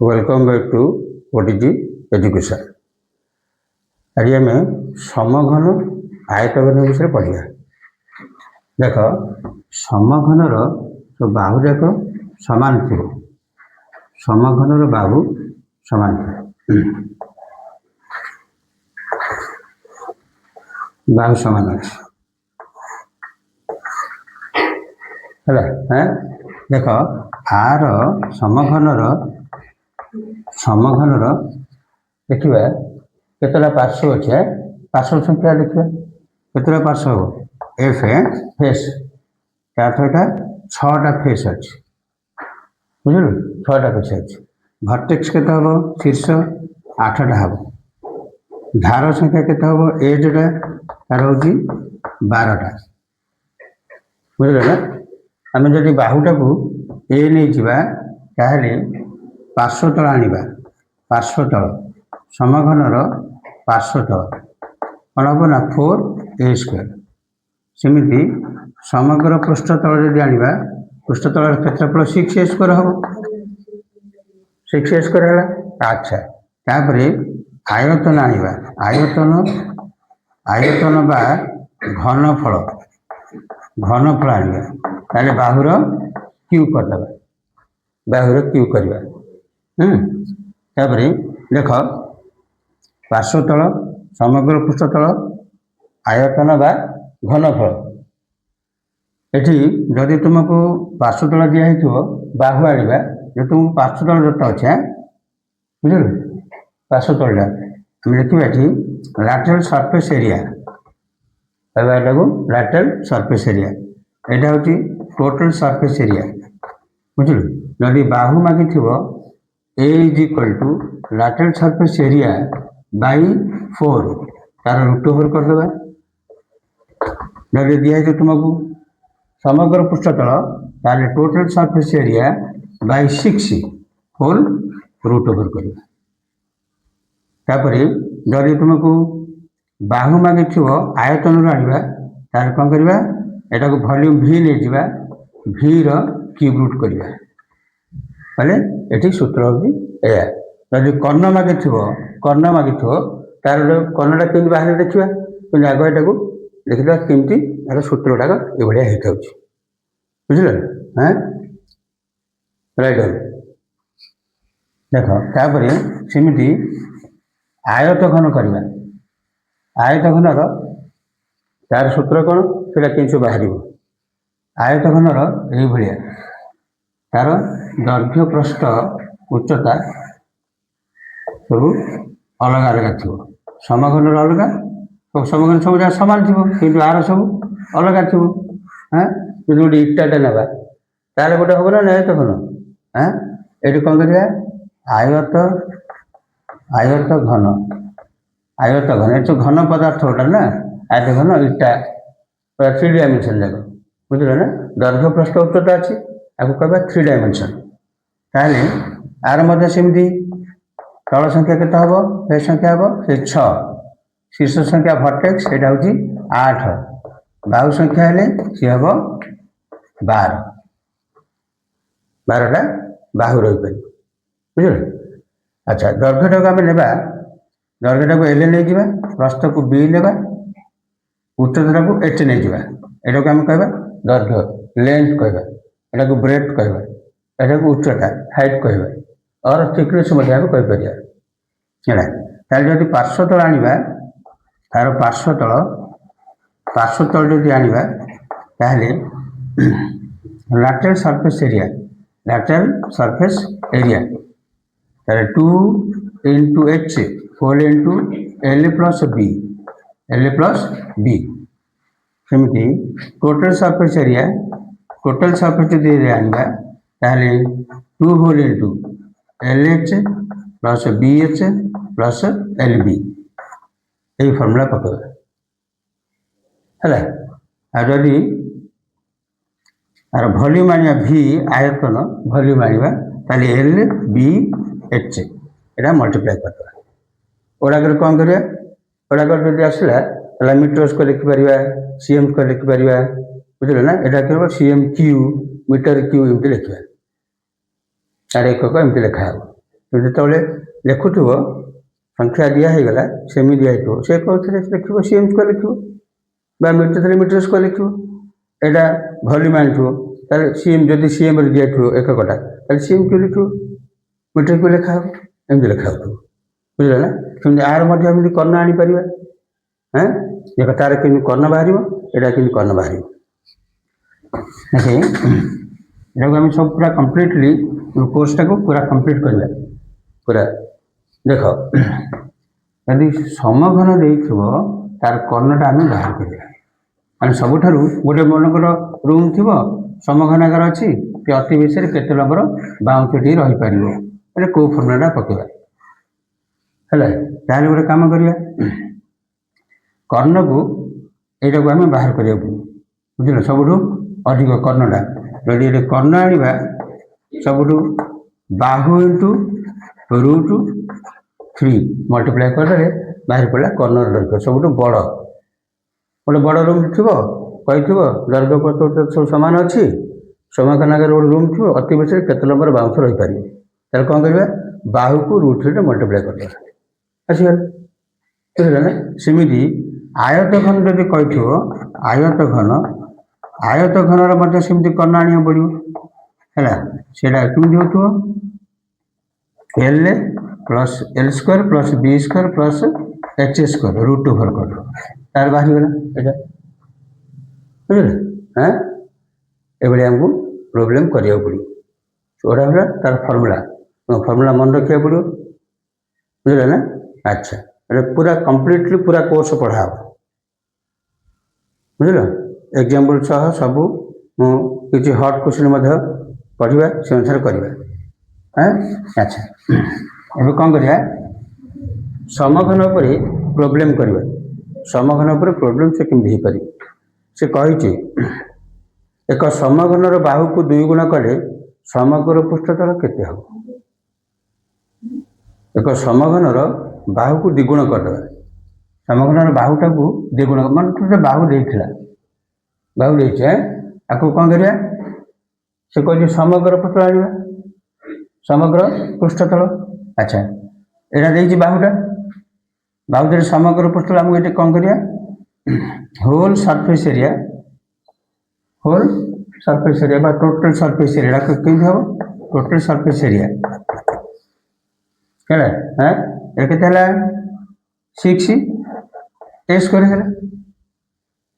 Welcome back to OTG education. आज आम समघन आयतघन विषय पढ़ा। देख समघनर जो बाहु जाक सामान थी, समघनर बाहु सामान थे, बाहु सामान अच्छे है। देख आर समघनर देखिए केतला पार्श्व अच्छे, पार्श्व संख्या देखिए केतला पार्श्व हम एफ फेस यहाँ छटा फेस अच्छे, बुझल छटा फेस अच्छे। भर्टेक्स के हम शीर्ष 8टा हम, धार संख्या के हम एजटा तार हूँ 12टा, बुझल ना। आम जब बाहुटा को ए नहीं जावा पार्श्व तल आनिबा, पार्श्व तल समघनर पार्श्व तल कौन हम ना 4a²। सेमती समग्र पृष्ठ तल जब आनिबा पृष्ठ तल क्षेत्रफल 6a² हम, 6a² है। अच्छा तापर आयतन आनिबा, आयतन बा घनफल, घनफल आनिबा ताले बाहुर क्यू करदबा, बाहुर क्यू करवा। देख पार्श्व तल समग्र पृष्ठ तल आयतन बा घनफल। एठी जदि तुमको पार्श्व तल दिया बाहु आनिबा, जो तुमको पार्श्व तल जोटा अच्छे बुझल, पार्श्व तलटा आम देखा ये lateral surface area, lateral surface area यहाँ हूँ टोटल सरफेस एरिया, बुझल। जदि बाहु मागी a is equal to lateral surface area by 4 तार रूट ओवर करदे। जदि दिखाई तुमको समग्र पृष्ठतल ताले total surface area by 6 whole root over करवा। तापर जदि तुमको बाहु मागी आयतन आनिबा तार कौन करवा, एटा को वॉल्यूम v नहीं जावा, v रो क्यूब रूट करवा बोले ये सूत्र हूँ या। जदि कर्ण मागे तार कर्णटा कमी बाहर देखा, कि आग यहाँ देखा कमी यार सूत्र गुड़ाक ये होता बुझल। हाँ राइट देख तापर सेमती आयत घन करवा, आयत घनर तार सूत्र कौन से कमी बाहर आयत घनर ये तार दैर्घ्य प्रस्थ उच्चता सब अलग अलग थी, समघन अलग, समघन सब जगह सामान थी कि आर सब अलग थी। हाँ जो गोटे इटाटे ना तार गोटे हम ना आयत घन। हाँ ये कौन कर आयत, आयत घन, आयत घन ये जो घन पदार्थ गोटा ना आयत घन इटा 3 डायमेंशन जाक, बुझल ना। दैर्घ्य प्रस्थ उच्चता अच्छी आपको कहवा 3 डायमेंशन। ताहले आर मध्य सेमती तल संख्या के हम हे संख्या हम से 6, शीर्ष संख्या भर्टेक्स यहाँ हूँ 8, बाहु संख्या हेले सी हम 12, 12टा बाहु रही पार, बुझल। अच्छा दैर्घ्यटा को आम ना, दैर्घ्यटा को एल नहीं जावा, प्रस्थ को बी ना, उच्चता को एच नहीं जावा, यहाँ को आम कहवा दैर्घ्य लेंथ कहवा, यहाँ को ब्रेथ कहवा, यहाँ को उच्चता हाइट कहवा और थिकनेस कहीपर है। जब पार्श्व तल आनिबा तार पार्श्व तल जब आनिबा ताहले lateral surface area, lateral surface area तार 2 into h whole into l plus b, l plus b। सेमती total surface area, total surface area आनिबा ताहले 2 whole into LH plus BH plus LB यही फर्मूला पकड़ा है। जदि आर वॉल्यूम आनिबा V आयतन वॉल्यूम आनिबा ताले LBH यहाँ मल्टीप्लाई करदे। ओडाक कौन करिया, ओडाक जब आसला मीटर स्क्वायर लिखिपर, CM स्क्वायर लिखिपर, बुझल ना। यहाँ केवल CM क्यू मीटर क्यू एमती लिखा तार एकक एमती लिखा। ଯେତେବେଳେ ଲେଖୁଥିବ ସଂଖ୍ୟା ଦିଆହେଇଗଲା ସେମି ଦିଆହେଇଥିବ ସେ କେଉଁଥିରେ ଲେଖିବ ସିଏମ୍ ସ୍କୋୟାର ଲେଖିବ ବା ମିଟର ଥିଲେ ମିଟର ସ୍କୋୟାର ଲେଖିବ। ଏଇଟା ଭଲ୍ୟୁମ୍ ଆଣିଥିବ ତାହେଲେ ସିଏମ୍ ଯଦି ସିଏମ୍ରେ ଦିଆଥିବ ଏକକଟା ତାହେଲେ ସିଏମ୍ କ୍ୟୁ ଲେଖିବ ମିଟର କ୍ୟୁ ଲେଖା ହେବ ଏମିତି ଲେଖା ହେଉଥିବ ବୁଝିଲେ ନା। ସେମିତି ଆର ମଧ୍ୟ ଏମିତି କର୍ଣ୍ଣ ଆଣିପାରିବା ଦେଖ ତାର କେମିତି କର୍ଣ୍ଣ ବାହାରିବ ଏଇଟା କେମିତି କର୍ଣ୍ଣ ବାହାରିବ। ଏଟାକୁ ଆମେ ସବୁ ପୁରା କମ୍ପ୍ଲିଟଲି କୋର୍ସଟାକୁ ପୁରା କମ୍ପ୍ଲିଟ୍ କରିବା ପୁରା। ଦେଖ ଯଦି ସମଘନ ଦେଇଥିବ ତାର କର୍ଣ୍ଣଟା ଆମେ ବାହାର କରିବା। ମାନେ ସବୁଠାରୁ ଗୋଟେ ମନେକର ରୁମ୍ ଥିବ ସମଘନ ଆକାର ଅଛି କି ଅତି ବେଶୀରେ କେତେ ନମ୍ବର ବାଉଁଶଟି ରହିପାରିବ ମାନେ କେଉଁ ଫର୍ମୁଲାଟା ପକେଇବା ହେଲା। ତାହେଲେ ଗୋଟେ କାମ କରିବା କର୍ଣ୍ଣକୁ ଏଇଟାକୁ ଆମେ ବାହାର କରିବାକୁ ବୁଝିଲ ସବୁଠୁ ଅଧିକ କର୍ଣ୍ଣଟା ଯଦି ଏଠି କର୍ଣ୍ଣ ଆଣିବା ସବୁଠୁ ବାହୁ ଇଣ୍ଟୁ √3 ମଲ୍ଟିପ୍ଲାଏ କରିଦେଲେ ବାହାରି ପଡ଼ିଲା କର୍ଣ୍ଣର ଦୈର୍ଘ୍ୟ ସବୁଠୁ ବଡ଼। ଗୋଟେ ବଡ଼ ରୁମ୍ ଥିବ କହିଥିବ ଦୈର୍ଘ୍ୟ ସବୁ ସମାନ ଅଛି ସମଘନ ଆକାରରେ ଗୋଟେ ରୁମ୍ ଥିବ ଅତି ବେଶୀରେ କେତେ ନମ୍ବର ବାଉଁଶ ରହିପାରିବ ତାହେଲେ କ'ଣ କରିବା ବାହୁକୁ √3 ମଲ୍ଟିପ୍ଲାଏ କରିଦେବା ଆସିଗଲା ବୁଝିଲେ ନା। ସେମିତି ଆୟତଘନ ଯଦି କହିଥିବ ଆୟତଘନର ମଧ୍ୟ ସେମିତି କର୍ଣ୍ଣ ଆଣିବାକୁ ପଡ଼ିବ ହେଲା। ସେଇଟା କେମିତି ହେଉଥିବ L plus L² plus B² plus H² √2 କରିଦେବ ତାର ବାହାରିଗଲା ଏଇଟା ବୁଝିଲେ। ଏଭଳି ଆମକୁ ପ୍ରୋବ୍ଲେମ୍ କରିବାକୁ ପଡ଼ିବ। ଏଗୁଡ଼ା ହେଲା ତାର ଫର୍ମୁଲା ମନେ ରଖିବାକୁ ପଡ଼ିବ ବୁଝିଲେ ନା। ଆଚ୍ଛା ଏଇଟା ପୁରା କମ୍ପ୍ଲିଟଲି ପୁରା କୋର୍ସ ପଢ଼ା ହେବ ବୁଝିଲ। ଏକ୍ଜାମ୍ପଲ୍ ସହ ସବୁ ମୁଁ କିଛି ହଟ୍ କ୍ୱେଶ୍ଚିନ୍ ମଧ୍ୟ ପଢ଼ିବା ସେ ଅନୁସାରେ କରିବା। ଆଚ୍ଛା ଏବେ କ'ଣ କରିବା ସମଘନ ଉପରେ ପ୍ରୋବ୍ଲେମ୍ କରିବା। ସମଘନ ଉପରେ ପ୍ରୋବ୍ଲେମ୍ ସେ କେମିତି ହେଇପାରିବ ସେ କହିଛି ଏକ ସମଘନର ବାହୁକୁ 2 ଗୁଣ କଲେ ସମଗ୍ର ପୃଷ୍ଠତଳ କେତେ ହେବ। ଏକ ସମଘନର ବାହୁକୁ 2 ଗୁଣ କରିଦେବା ସମଘନର ବାହୁଟାକୁ 2 ଗୁଣ ମାନେ ବାହୁ ଦେଇଛି ଆକୁ କ'ଣ କରିବା ସେ କହିଛି ସମଗ୍ର ପୃଷ୍ଠ ଆଣିବା ସମଗ୍ର ପୃଷ୍ଠତଳ। ଆଚ୍ଛା ଏଇଟା ଦେଇଛି ବାହୁ ଦେଲେ ସମଗ୍ର ପୃଷ୍ଠତଳ ଆମକୁ ଏଠି କ'ଣ କରିବା ହୋଲ୍ ସରଫେସ୍ ଏରିଆ ବା ଟୋଟାଲ ସରଫେସ୍ ଏରିଆ କେମିତି ହେବ ଟୋଟାଲ ସରଫେସ୍ ଏରିଆ ହେଲା ଏ କେତେ ହେଲା 6a² ହେଲା।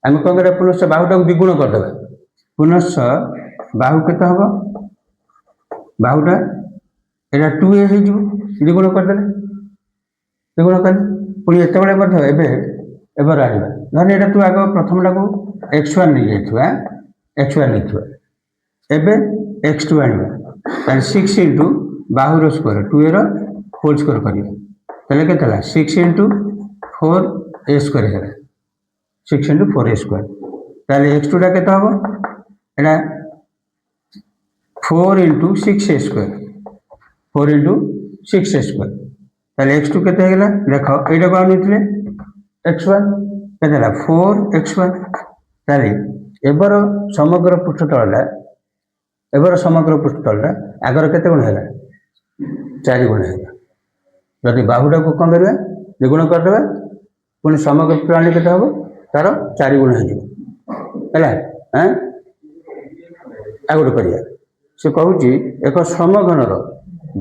ଆମେ କ'ଣ କରିବା ପୁନଶ୍ଚ ବାହୁଟାକୁ 2 ଗୁଣ କରିଦେବା ପୁନଶ୍ଚ ବାହୁ କେତେ ହେବ ବାହୁଟା ଏଇଟା 2a ହେଇଯିବ 2 ଗୁଣ କରିଦେଲେ ପୁଣି ଏତେବେଳେ ମଧ୍ୟ ଏବେ ଆଣିବା ଧର ଏଇଟା ତୁ ଆଗ ପ୍ରଥମଟାକୁ x1 ନେଇଯାଇଥିବା ଏବେ x2 ଆଣିବା ତାହେଲେ 6 ଇଣ୍ଟୁ ବାହୁର ସ୍କୋୟାର 2a ର ହୋଲ୍ ସ୍କୋୟାର କରିବା ତାହେଲେ କେତେ ହେଲା 6 ଇଣ୍ଟୁ 4a² ହେଲା 6 ଇଣ୍ଟୁ 4a²। ତାହେଲେ x2ଟା କେତେ ହେବ ଏଇଟା 4 ଇଣ୍ଟୁ 6a²। ତାହେଲେ x2 କେତେ ହେଇଗଲା ଦେଖ ଏଇଟାକୁ ଆଣିଥିଲେ x1 କେତେ ହେଲା 4x1। ତାହେଲେ ଏବେର ସମଗ୍ର ପୃଷ୍ଠତଳଟା ଆଗର କେତେ ଗୁଣ ହେଲା 4 ଗୁଣ ହେଲା। ଯଦି ବାହୁଟାକୁ କ'ଣ କରିବା 2 ଗୁଣ କରିଦେବା ପୁଣି ସମଗ୍ର ପ୍ରଣାଳୀ କେତେ ହେବ ତାର 4 ଗୁଣ ହେଇଯିବ ହେଲା। ଆଉ ଗୋଟେ କରିବା ସେ କହୁଛି ଏକ ସମଘନର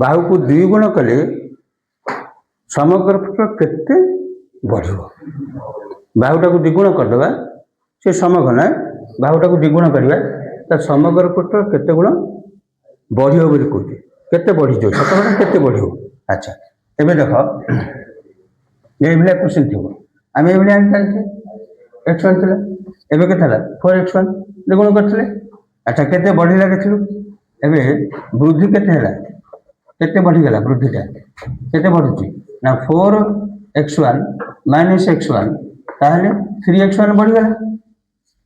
ବାହୁକୁ 2 ଗୁଣ କଲେ ସମଗ୍ର ପୃଷ୍ଠ କେତେ ବଢ଼ିବ। ବାହୁଟାକୁ 2 ଗୁଣ କରିଦେବା ସେ ସମଘନ ବାହୁଟାକୁ 2 ଗୁଣ କରିବା ତା ସମଗ୍ର ପୃଷ୍ଠ କେତେ ଗୁଣ ବଢ଼ିବ ବୋଲି କହୁଛି କେତେ ବଢ଼ିଯିବ ଶତକଡ଼ା କେତେ ବଢ଼ିବ। ଆଚ୍ଛା ଏବେ ଦେଖ ଏଇଭଳିଆ କ୍ୱେଶ୍ଚିନ୍ ଥିବ ଆମେ ଏଇଭଳିଆ ଆଣିଥାନ୍ତେ x1 ଥିଲା ଏବେ କେତେ ହେଲା 4x1 2 ଗୁଣ କରିଥିଲେ। ଆଚ୍ଛା କେତେ ବଢ଼ିଲା ଦେଖିଲୁ ଏବେ ବୃଦ୍ଧି କେତେ ହେଲା କେତେ ବଢ଼ିଗଲା ବୃଦ୍ଧିଟା କେତେ ବଢ଼ୁଛି ନା 4x1 - x1 ତାହେଲେ 3x1 ବଢ଼ିଗଲା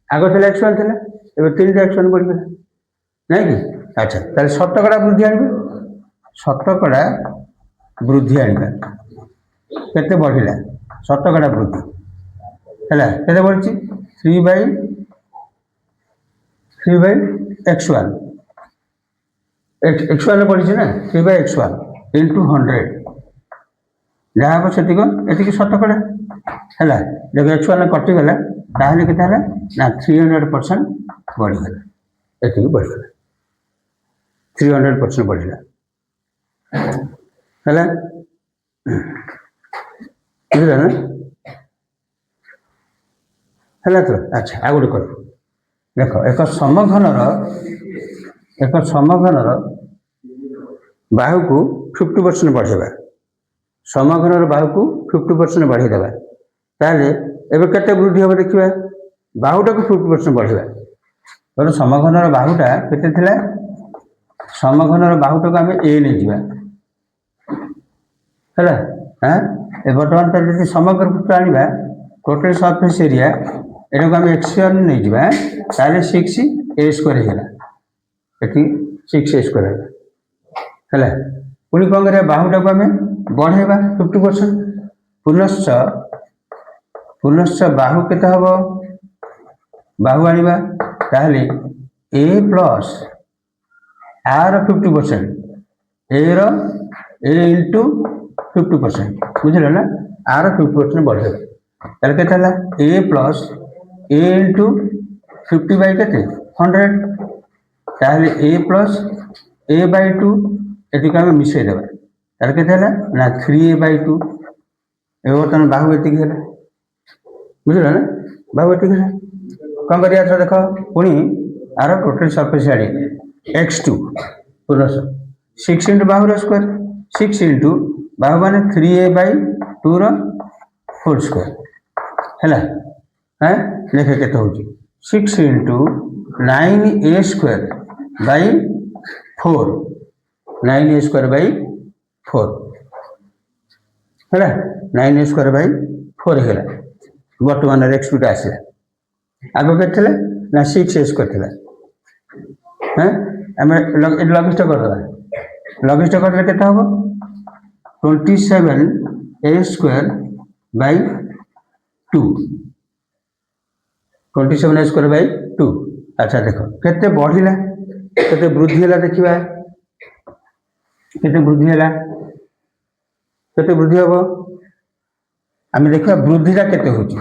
ଆଗ ଥିଲା x1 ଥିଲା ଏବେ 3x1 ବଢ଼ିଗଲା ନାଇଁ କି। ଆଚ୍ଛା ତାହେଲେ ଶତକଡ଼ା ବୃଦ୍ଧି ଆଣିବା କେତେ ବଢ଼ିଲା ଶତକଡ଼ା ବୃଦ୍ଧି ହେଲା କେତେ ବଢ଼ିଛି 3/x1 ବଢ଼ିଛି ନା 3/x1 इंटू 100 जहाँ हम से ये शतकड़ा है जब x1 कटिगला ताहले के ना 300% बढ़ीगला ये बढ़ीगला 300% बढ़िला है बुझल ना है तो अच्छा आ गए कर देख एक समघनर बाहु को 50% बढ़ेगा समघनर बाहु को 50% बढ़ेदेवा ताहले एबे केते वृद्धि हम देखिए बाहुटा को 50% बढ़ेगा तो समघनर बाहुटा केते थिला समघनर बाहुटा को आम ए नहीं जावा है हाँ ए बर्तमान तर जो समग्र सूत्र आने टोटल सरफेस एरिया यहाँ को आम एक्स1 नहीं जावा ताहले 6a² है ये 6a² है पुणी कौन कर बाहुटा को आम बढ़ेगा 50% पुनश्च बाहु के हम बाहु आनिबा ताहले a प्लस आर 50% ए इंटू 50% बुझल ना आर 50% बढ़ेगा ताहले केते a plus a into 50 by के 100 ताहले ए प्लस ए बाई 2 ये आम मिसई देवा ताहले केते ना 3a/2 ए बर्तमान बाहु एति है बुझल ना बाहु एति है कौन कर देख पुणी are total surface area x2 पुनः 6 इंटू बाहुर स्क्वायर 6 इंटू बाहु मान 3a/2 होल स्क्वायर है हाँ देखे के 6 इंटू 9a² 4 है 9a² है बर्तमान x2 आसला आग के ना 6a² हाँ आम लघिष्ठ करदे लघिष्ठ कर के हम 27a²/2 27a²/2 अच्छा देख केते बढ़िला केते वृद्धि है देखा केते वृद्धि है केते वृद्धि हम आम देखा वृद्धिटा केते होची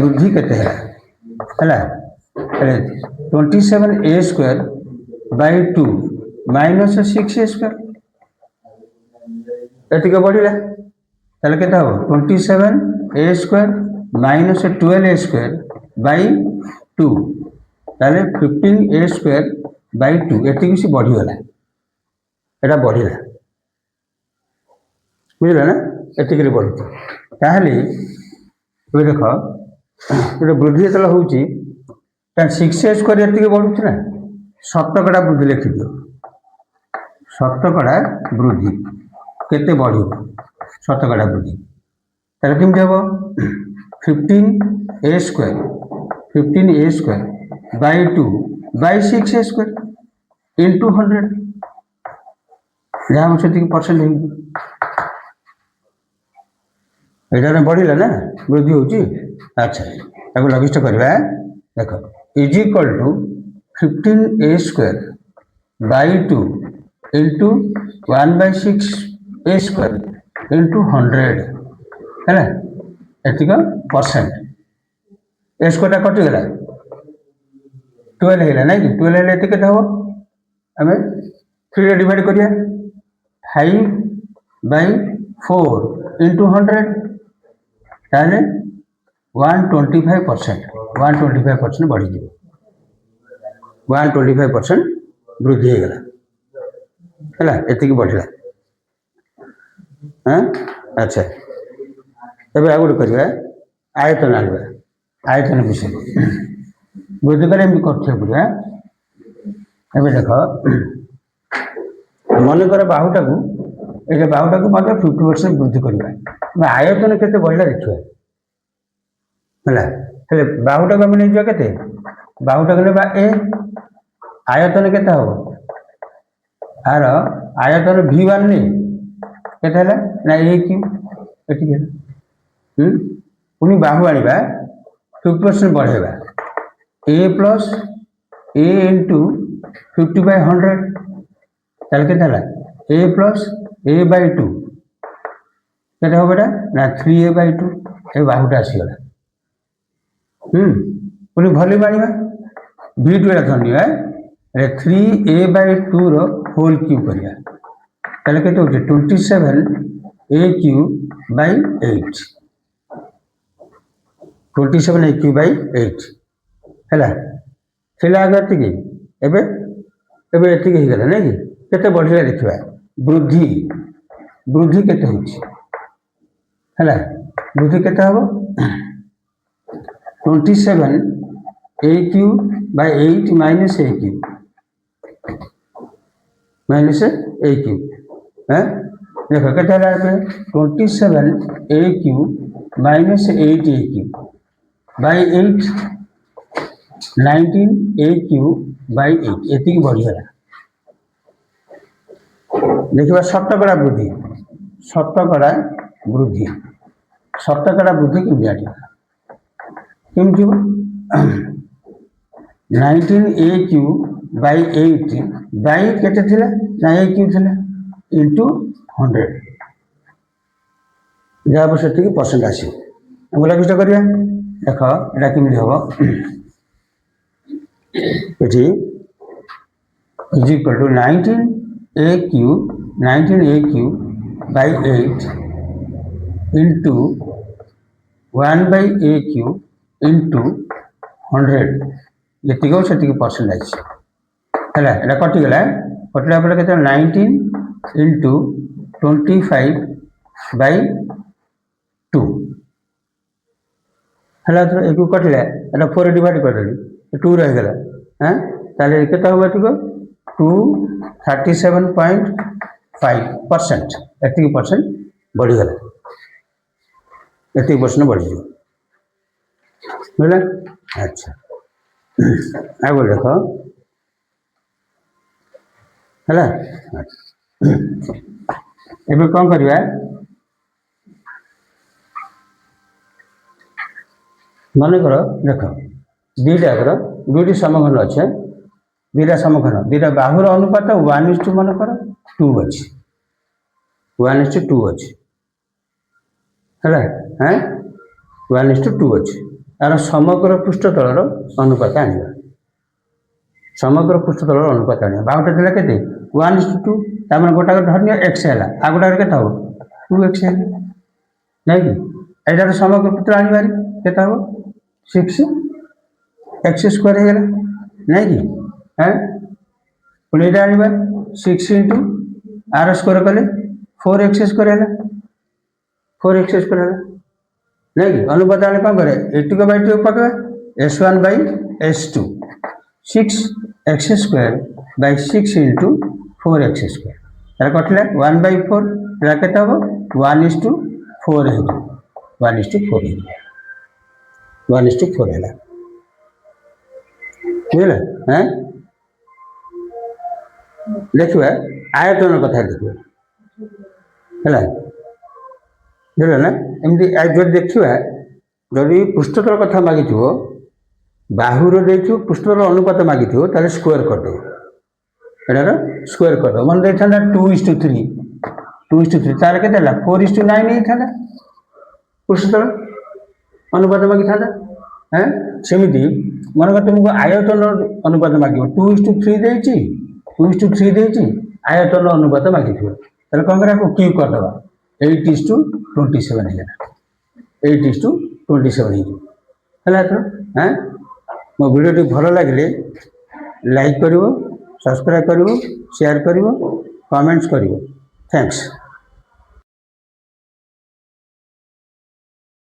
वृद्धि केते है 27a²/2 माइनस 6a² ये बढ़ला ताले केते हम 27a² माइनस 12a²/2 ताले 15a²/2 ये बढ़ीगला यहाँ बढ़ला बुझल ना ये बढ़ ताहले देख गोटे वृद्धि जो हो 6a² ये बढ़ुच ना शतकड़ा वृद्धि लिखि दियो शतकड़ा वृद्धि केते बढ़ शतकड़ा वृद्धि ताले केमती हम 15a²/2/6a² इंटू 100 जहाँ से परसेंट यहाँ बढ़ला ना वृद्धि होची अच्छा ताको लघिष्ठ करवा देख is equal to 15a²/2 into 1/6a² into 100 है एतिक परसेंट a² कटिगला 12 है ना कि 12 है के हम आम 3 डिवाइड करिया 5/4 इंटू 100 ताहले 125% बढ़ी 125% वृद्धि हो गला है ये बढ़ला हाँ अच्छा तब आ गए करवा आयतन आने आयतन विषय वृद्धि कर पड़ा एवं देख मनकर बाहुटा को ये बाहुटा को 50% वृद्धि करवा आयतन केते बढ़ला देखिए है बाहुटा को आम नहीं जावा के बाहुटा को ना ए आयतन केते हम आर आयतन V1 नहीं केते ना ए पुणी बाहु आनिबा 50% बढ़ेगा ए प्लस ए इंटू 50/100 ताले केते ए प्लस a/2 କେତେ ହେବ ଏଇଟା ନା 3a/2 ଏ ବାହୁଟା ଆସିଗଲା। ପୁଣି ଭଲ୍ୟୁମ୍ ଆଣିବା V2 ଏଇଟା ଧରିନିଅ 3a/2 ର ହୋଲ୍ କ୍ୟୁବ୍ କରିବା ତାହେଲେ କେତେ ହେଉଛି 27a/8 27a/8 ହେଲା ଥିଲା ଆଗ ଏତିକି ଏବେ ଏବେ ଏତିକି ହେଇଗଲା ନାଇଁ କି କେତେ ବଢ଼ିଲା ଦେଖିବା ବୃଦ୍ଧି କେତେ ହେଉଛି ହେଲା ବୃଦ୍ଧି କେତେ ହେବ 27a/8 minus a/3 ଦେଖ କେତେ ହେଲା ଏବେ 27a³ minus 8a³ by 8 19a³ by 8 ଏତିକି ବଢ଼ିଗଲା। ଦେଖିବା ଶତକଡ଼ା ବୃଦ୍ଧି କେମିତି ଆଣିବା କେମିତି ହେବ 19a³ by 8 by କେତେ ଥିଲା ନା a³ ଥିଲା into 100 ଯାହା ହେବ ସେତିକି ପରସେଣ୍ଟ ଆସିବ ଗୁଲାବିଷ୍ଟ କରିବା ଦେଖ ଏଇଟା କେମିତି ହେବ ଏଠି is equal to 19a³ by 8 into 1/a³ into 100 ଯେତିକି ହେବ ସେତିକି ପରସେଣ୍ଟ ଆସିଛି ହେଲା ଏଇଟା କଟିଗଲା ପରେ କେତେ 19 into 25/2 ହେଲା ଏକୁ କଟିଲା ଏଇଟା 4 ଡିଭାଇଡ଼ କରିଦେଲି 2 ରହିଗଲା ତାହେଲେ କେତେ ହେବ ଏତିକି 237.5% ଏତିକି ପରସେଣ୍ଟ ବଢ଼ିଗଲା ଏତିକି ପରସେଣ୍ଟ ବଢ଼ିଯିବ ବୁଝିଲା ଆଚ୍ଛା ଆଉ ଗୋଟେ ଦେଖ ହେଲା ଏବେ କ'ଣ କରିବା ମନେକର ଦେଖ ଦୁଇଟି ସମଘନ ଅଛେ ଦୁଇଟା ବାହୁର ଅନୁପାତ 1:2 ମନେକର 2 ଅଛି 1:2 ଅଛି ହେଲା 1:2 ଅଛି ତାର ସମଗ୍ର ପୃଷ୍ଠତଳର ଅନୁପାତ ଆଣିବା ବାହୁଟା ଥିଲା କେତେ 1:2 ତାମାନେ ଗୋଟାକ ଧରିନିଅ x ହେଲା ଆଉ ଗୋଟାକ କେତେ ହେବ 2x ହେଲା ନାଇଁ କି ଏଇଟାର ସମଗ୍ର ପୃଷ୍ଠ ଆଣିବାରି କେତେ ହେବ 6x² ହେଇଗଲା ନାଇଁ କି ପୁଣି ଏଇଟା ଆଣିବା 6 into r² କଲେ 4x² ହେଲା ନାଇଁ କି ଅନୁପାତ ଆଣି କ'ଣ କରିବା a²/2 ପକେଇବା s1/s2 6x² by 6 into 4x² ତାର କଟିଲା 1/4 ଏଇଟା କେତେ ହେବ 1:4 ହେଇଯିବ 1:4 ହେଲା ବୁଝିଲା ଦେଖିବା ଆୟତନ କଥା ଦେଖିବା ହେଲା ବୁଝିଲା ନା ଏମିତି ଯଦି ଦେଖିବା ଯଦି ପୃଷ୍ଠତଳ କଥା ମାଗିଥିବ ବାହୁର ଦେଇଥିବ ପୃଷ୍ଠତଳ ଅନୁପାତ ମାଗିଥିବ ତାହେଲେ ସ୍କୋୟାର କରିଦେବ ଏଟାର ସ୍କୋୟାର କରିଦେବ ମନେ ଦେଇଥାନ୍ତା 2:3 ତାର କେତେ ହେଲା 4:9 ହେଇଥାନ୍ତା ପୃଷ୍ଠତଳ ଅନୁପାତ ମାଗିଥାନ୍ତା ସେମିତି ମନେକର ତୁମକୁ ଆୟତନ ଅନୁପାତ ମାଗିବ 2:3 ଦେଇଛି ଆୟତନ ଅନୁପାତ ମାଗିଥିବ ତାହେଲେ କ'ଣ କରିବା କ୍ୟୁ କରିଦେବା 8:27 ହେଇଗଲା 8:27 ହେଇଯିବ ହେଲା ଏଥର ମୋ ଭିଡ଼ିଓଟି ଭଲ ଲାଗିଲେ ଲାଇକ୍ କରିବ ସବସ୍କ୍ରାଇବ୍ କରିବ ସେୟାର କରିବ କମେଣ୍ଟସ୍ କରିବ ଥ୍ୟାଙ୍କସ୍।